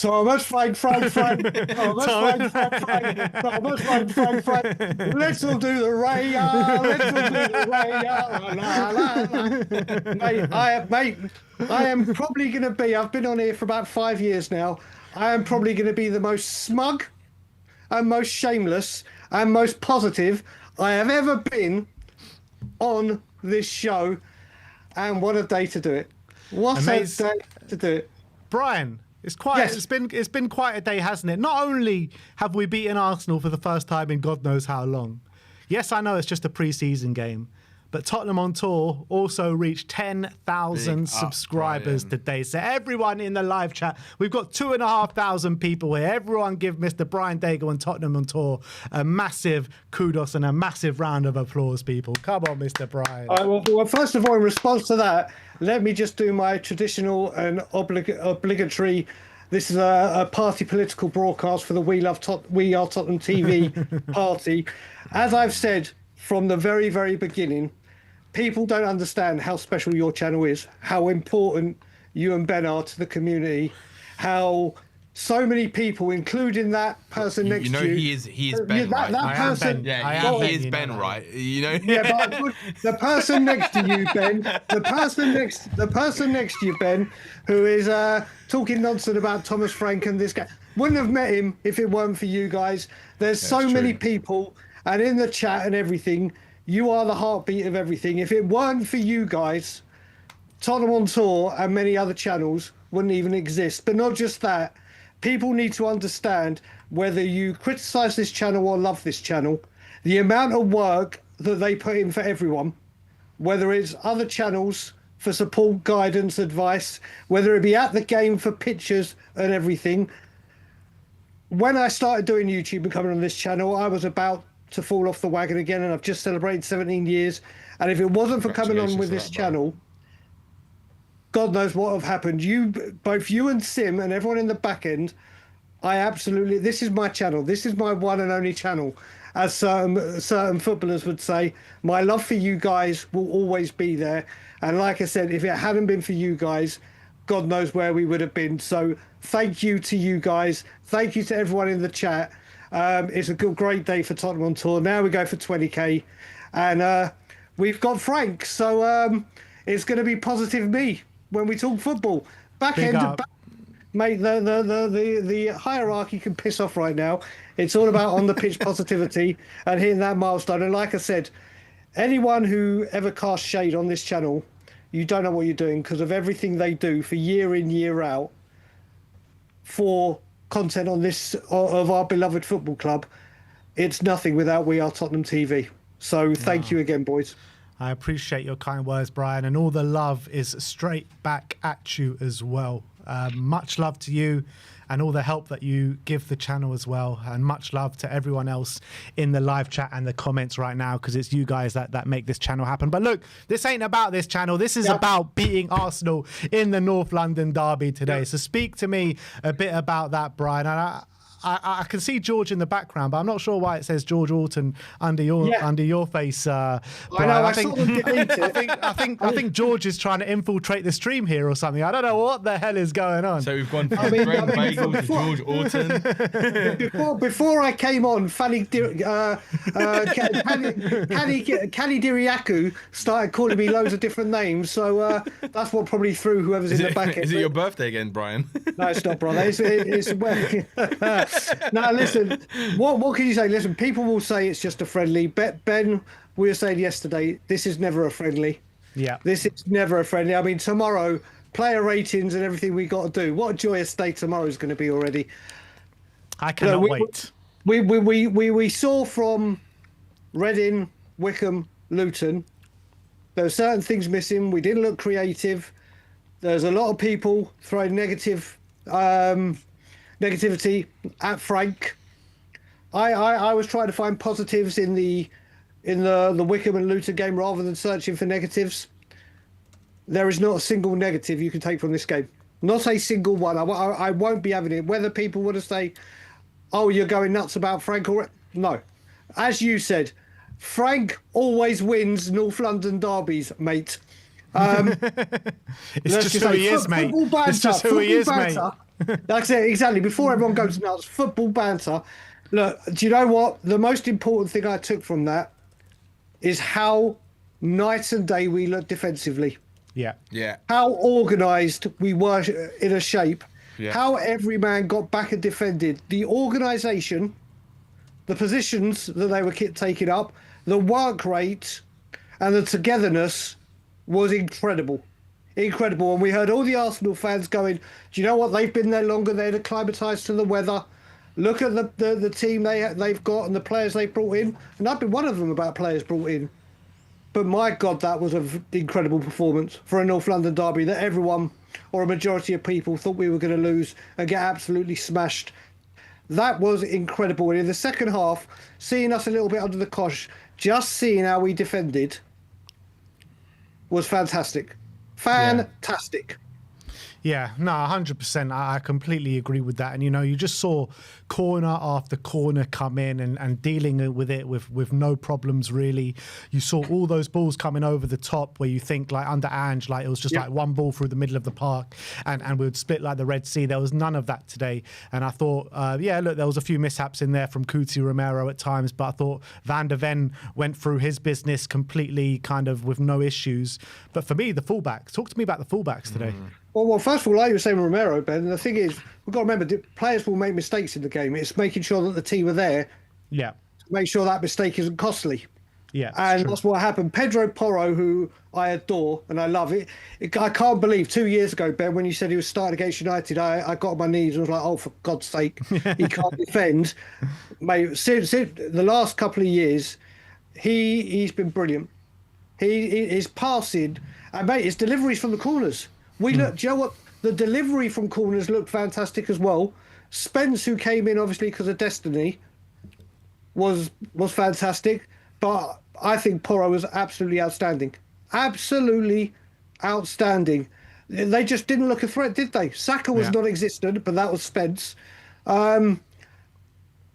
Thomas, Frank. Thomas, Frank. Let's all do the Ray-ya. Let's all do the Ray-ya. La, la, la. Mate, I am probably going to be, I've been on here for about 5 years now. I am probably going to be the most smug and most shameless and most positive I have ever been on this show. And what a day to do it. What a day to do it. Brian, it's been quite a day, hasn't it? Not only have we beaten Arsenal for the first time in God knows how long. Yes, I know it's just a pre-season game, but Tottenham on Tour also reached 10,000 subscribers today. So everyone in the live chat, we've got 2,500 people here. Everyone give Mr. Brian Daigle and Tottenham on Tour a massive kudos and a massive round of applause, people. Come on, Mr. Brian. Well, first of all, in response to that, let me just do my traditional and obligatory. This is a party political broadcast for the We Are Tottenham TV party. As I've said from the very, very beginning, people don't understand how special your channel is, how important you and Ben are to the community, how so many people, including that person next to you. He is Ben, right? That person, yeah, he is Ben, right? You know. Yeah, but the person next to you, Ben, the person next to you, Ben, who is talking nonsense about Thomas Frank and this guy, wouldn't have met him if it weren't for you guys. There's so many people, and in the chat and everything, you are the heartbeat of everything. If it weren't for you guys, Tottenham on Tour and many other channels wouldn't even exist. But not just that. People need to understand, whether you criticise this channel or love this channel, the amount of work that they put in for everyone, whether it's other channels for support, guidance, advice, whether it be at the game for pictures and everything. When I started doing YouTube and coming on this channel, I was about to fall off the wagon again, and I've just celebrated 17 years. And if it wasn't for coming on with this channel, God knows what have happened. Both you and Sim and everyone in the back end, this is my channel. This is my one and only channel. As certain footballers would say, my love for you guys will always be there. And like I said, if it hadn't been for you guys, God knows where we would have been. So thank you to you guys. Thank you to everyone in the chat. It's a great day for Tottenham on Tour. Now we go for 20k. And we've got Frank. So it's going to be positive me when we talk football. Mate, the hierarchy can piss off right now. It's all about on the pitch positivity and hitting that milestone. And like I said, anyone who ever casts shade on this channel, you don't know what you're doing, because of everything they do for year in, year out for content on this of our beloved football club. It's nothing without We Are Tottenham TV. So thank you again, boys. I appreciate your kind words, Brian, and all the love is straight back at you as well. Much love to you and all the help that you give the channel as well, and much love to everyone else in the live chat and the comments right now, because it's you guys that make this channel happen. But look, this ain't about this channel. This is about beating Arsenal in the North London derby today. So speak to me a bit about that, Brian. And I can see George in the background, but I'm not sure why it says George Alton under your face. Brian. I think George is trying to infiltrate the stream here or something. I don't know what the hell is going on. So we've gone from Greg Bagel to George Alton. Before I came on, Fanny Diriaku started calling me loads of different names. So that's what probably threw whoever's in the back end. Is it your birthday again, Brian? No, it's not, brother. It's now, listen, what can you say? Listen, people will say it's just a friendly. Ben, we were saying yesterday, this is never a friendly. Yeah. This is never a friendly. I mean, tomorrow, player ratings and everything we got to do. What a joyous day tomorrow is going to be already. I cannot wait. We saw from Reading, Wickham, Luton, there were certain things missing. We didn't look creative. There's a lot of people throwing negativity at Frank. I was trying to find positives in the Wickham and Luton game rather than searching for negatives. There is not a single negative you can take from this game. Not a single one. I won't be having it. Whether people want to say, oh, you're going nuts about Frank, or no. As you said, Frank always wins North London derbies, mate. It's just who he is, mate. It's just who he is, mate. That's it, exactly. Before everyone goes nuts, football banter. Look, do you know what? The most important thing I took from that is how night and day we looked defensively. Yeah. Yeah. How organised we were in a shape. Yeah. How every man got back and defended. The organisation, the positions that they were taking up, the work rate, and the togetherness was incredible. Incredible. And we heard all the Arsenal fans going, do you know what? They've been there longer. They're acclimatised to the weather. Look at the team they've got and the players they brought in. And I've been one of them about players brought in. But my God, that was an incredible performance for a North London derby that everyone, or a majority of people, thought we were going to lose and get absolutely smashed. That was incredible. And in the second half, seeing us a little bit under the cosh, just seeing how we defended was fantastic. Fantastic. Yeah, no, 100%. I completely agree with that. And, you know, you just saw corner after corner come in and dealing with it with no problems, really. You saw all those balls coming over the top where you think, like, under Ange, like, it was just like one ball through the middle of the park and we would split like the Red Sea. There was none of that today. And I thought, look, there was a few mishaps in there from Kuti Romero at times, but I thought Van der Ven went through his business completely kind of with no issues. But for me, the fullbacks, talk to me about the fullbacks today. Well, first of all, like you were saying, Romero, Ben, the thing is, we've got to remember, players will make mistakes in the game. It's making sure that the team are there Yeah. to make sure that mistake isn't costly. Yeah. And that's what happened. Pedro Porro, who I adore and I love it. I can't believe 2 years ago, Ben, when you said he was starting against United, I got on my knees and was like, oh, for God's sake, he can't defend. Mate, since the last couple of years, he's been brilliant. His passing, and mate, his deliveries from the corners. Do you know what? The delivery from corners looked fantastic as well. Spence, who came in obviously because of Destiny, was fantastic. But I think Porro was absolutely outstanding. Absolutely outstanding. They just didn't look a threat, did they? Saka was non-existent, but that was Spence.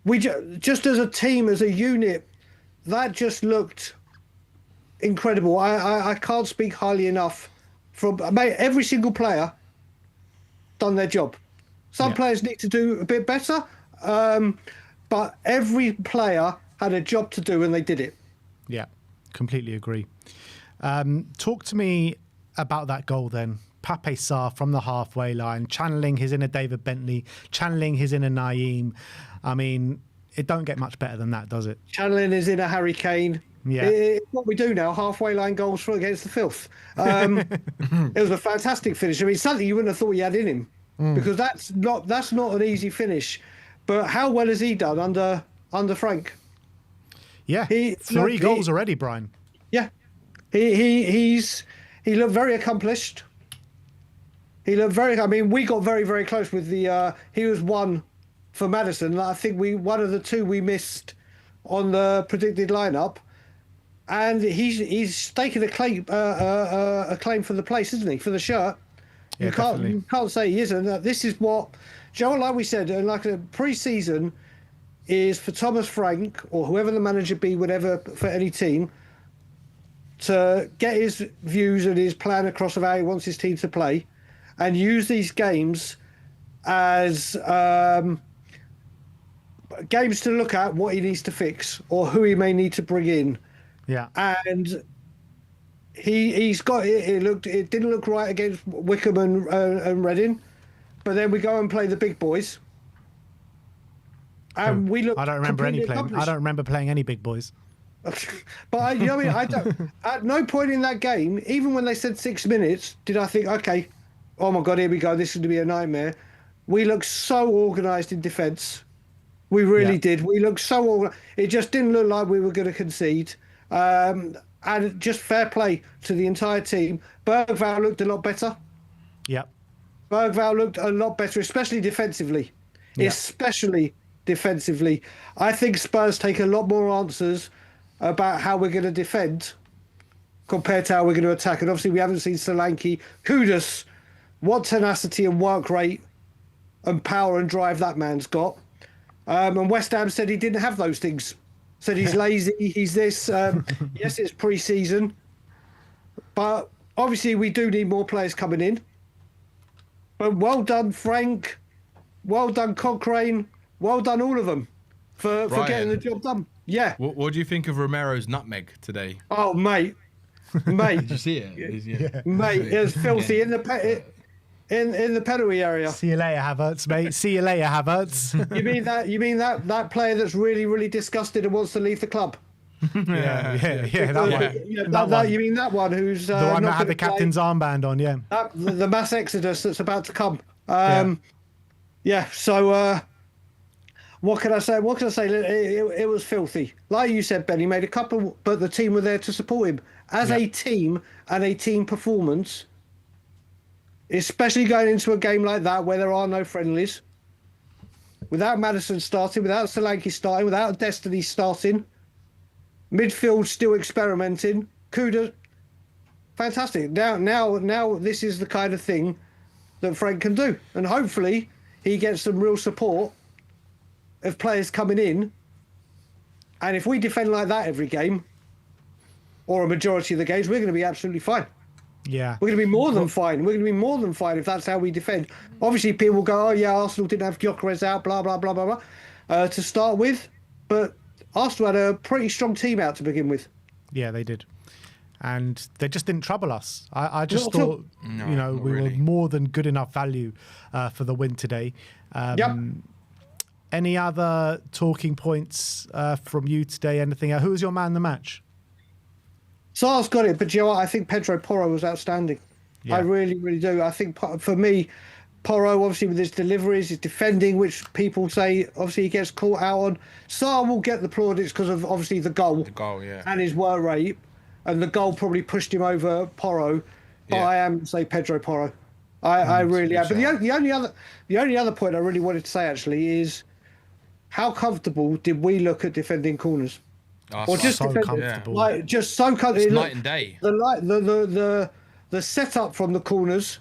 We just as a team, as a unit, that just looked incredible. I can't speak highly enough. Mate, every single player done their job. Some players need to do a bit better, but every player had a job to do and they did it. Yeah, completely agree. Talk to me about that goal then. Pape Sarr from the halfway line, channeling his inner David Bentley, channeling his inner Naeem. I mean, it don't get much better than that, does it? Channeling his inner Harry Kane. Yeah. It's what we do now, halfway line goals against the filth. It was a fantastic finish. I mean, something you wouldn't have thought he had in him, because that's not an easy finish. But how well has he done under Frank? Yeah, three goals already, Brian. Yeah, he looked very accomplished. I mean, we got very, very close with the. He was one for Maddison. I think one of the two we missed on the predicted lineup. And he's taken a claim for the place, isn't he? For the shirt. Yeah, You can't say he isn't. This is what, Joe, like we said, like a pre-season is for Thomas Frank or whoever the manager be, whatever, for any team, to get his views and his plan across of how he wants his team to play, and use these games as games to look at what he needs to fix or who he may need to bring in. Yeah, and he's got it. It didn't look right against Wickham and Reading, but then we go and play the big boys, and we look. I don't remember playing any big boys. But you know what I mean? I don't. At no point in that game, even when they said 6 minutes, did I think, okay, oh my God, here we go. This is going to be a nightmare. We looked so organised in defence. We really did. We looked so organised. It just didn't look like we were going to concede. And just fair play to the entire team. Bergvall looked a lot better. Yeah. Bergvall looked a lot better, especially defensively. Yeah. Especially defensively. I think Spurs take a lot more answers about how we're going to defend compared to how we're going to attack. And obviously we haven't seen Solanke. Kudus, what tenacity and work rate and power and drive that man's got. And West Ham said he didn't have those things. Said he's lazy, he's this. Yes, it's pre-season. But obviously we do need more players coming in. But well done, Frank. well done Cochrane, well done all of them for getting the job done. Yeah. What do you think of Romero's nutmeg today? Oh, mate. Did you see it? Yeah. Mate, it was filthy in the in the penalty area. See you later, Havertz, mate. See you later, Havertz. You mean that player that's really, really disgusted and wants to leave the club? yeah. That one. Yeah, That one. You mean that one who's The one not that had the gonna play? captain's armband on, yeah. The mass exodus that's about to come. Yeah. So what can I say? It was filthy. Like you said, Ben, he made a couple, but the team were there to support him as a team and a team performance. Especially going into a game like that where there are no friendlies, without Maddison starting, without Solanke starting, without Destiny starting, midfield still experimenting. Kuda, fantastic. Now this is the kind of thing that Frank can do, and hopefully he gets some real support of players coming in. And if we defend like that every game, or a majority of the games, we're going to be absolutely fine. Yeah. We're going to be more than fine. We're going to be more than fine if that's how we defend. Obviously, people will go, oh, yeah, Arsenal didn't have Gyökeres out, blah, blah, blah, blah, blah, to start with. But Arsenal had a pretty strong team out to begin with. Yeah, they did. And they just didn't trouble us. I just Not at all. thought, we really. were more than good enough value for the win today. Yep. Any other talking points from you today? Anything? Who was your man in the match? Sar's got it, but you know what? I think Pedro Porro was outstanding. Yeah. I really, really do. I think for me, Porro, obviously with his deliveries, his defending, which people say obviously he gets caught out on. Sar will get the plaudits because of obviously the goal. The goal, yeah. And his work rate, and the goal probably pushed him over Porro. But Yeah. I am say Pedro Porro. I really am. But the only other point I really wanted to say actually is how comfortable did we look at defending corners? Oh, Or just so defending, comfortable. like just so comfortable. It's night and day. The setup from the corners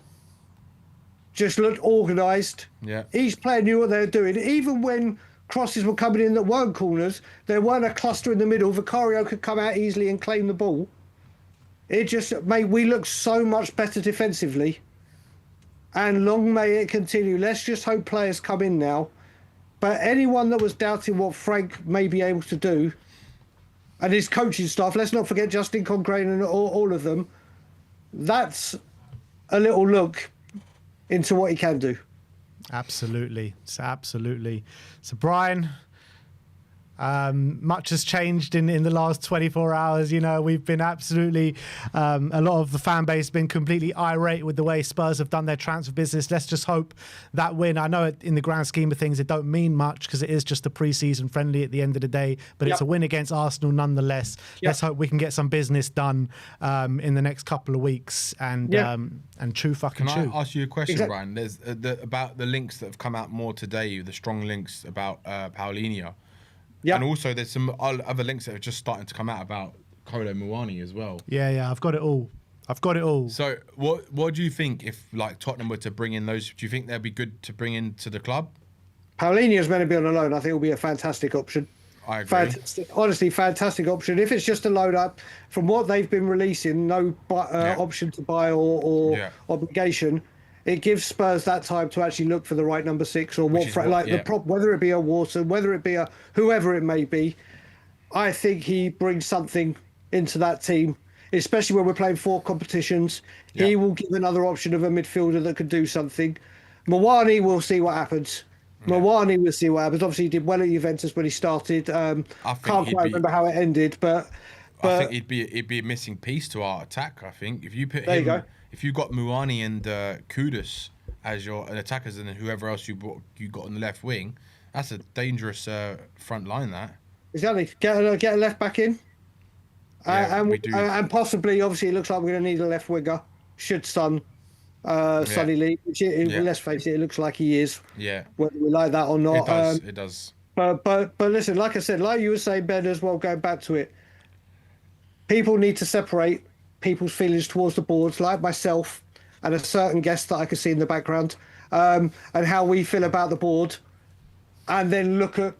just looked organised. Yeah. Each player knew what they were doing. Even when crosses were coming in that weren't corners, there weren't a cluster in the middle. Vicario could come out easily and claim the ball. It just made we look so much better defensively. And long may it continue. Let's just hope players come in now. But anyone that was doubting what Frank may be able to do, and his coaching staff, let's not forget Justin Cochrane and all of them, that's a little look into what he can do. Absolutely. So, Brian, much has changed in the last 24 hours. We've been absolutely, a lot of the fan base has been completely irate with the way Spurs have done their transfer business. Let's just hope that win. I know in the grand scheme of things, it don't mean much because it is just a pre-season friendly at the end of the day, but it's a win against Arsenal nonetheless. Let's hope we can get some business done in the next couple of weeks and chew fucking Can chew. I ask you a question, Exactly. Brian? There's about the links that have come out more today, the strong links about Paulinho. Yeah. And also there's some other links that are just starting to come out about Kolo Muani as well. Yeah, I've got it all. So what do you think if like Tottenham were to bring in those? Do you think they'd be good to bring into the club? Paulinho's meant to be on a loan. I think it'll be a fantastic option. I agree. Honestly, fantastic option. If it's just a load up, from what they've been releasing, no option to buy or obligation, it gives Spurs that time to actually look for the right number 6 or whether it be a Wharton, whether it be a whoever it may be. I think he brings something into that team, especially when we're playing 4 competitions. Yeah. He will give another option of a midfielder that could do something. Muani, we'll see what happens. Muani, we'll see what happens. Obviously, he did well at Juventus when he started. Can't quite remember how it ended, but I think he'd be a missing piece to our attack. I think if you put There him, you go. if you got Muani and Kudus as your attackers, and then whoever else you got on the left wing, that's a dangerous front line. That exactly. Get a left back in, we do. and possibly, obviously, it looks like we're going to need a left winger. Should Sonny leave? Which let's face it, it looks like he is. Yeah, Whether we like that or not. it does. But listen, like I said, like you were saying, Ben, as well, going back to it, people need to separate people's feelings towards the boards, like myself and a certain guest that I could see in the background, and how we feel about the board, and then look at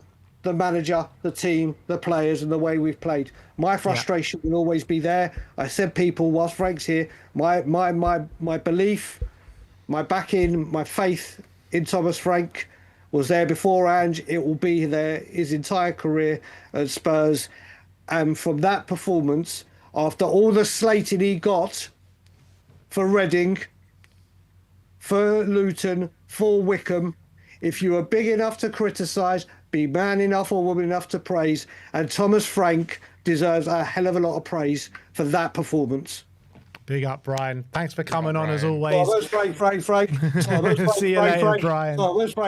the manager, the team, the players, and the way we've played. My frustration will always be there. I said, people, whilst Frank's here, my belief, my backing, my faith in Thomas Frank was there beforehand. It will be there his entire career at Spurs. And from that performance, after all the slating he got for Reading, for Luton, for Wickham, if you are big enough to criticise, be man enough or woman enough to praise. And Thomas Frank deserves a hell of a lot of praise for that performance. Big up, Brian. Thanks for coming on as Brian. always. Oh, where's Frank? See you later, Brian. Oh, where's Frank?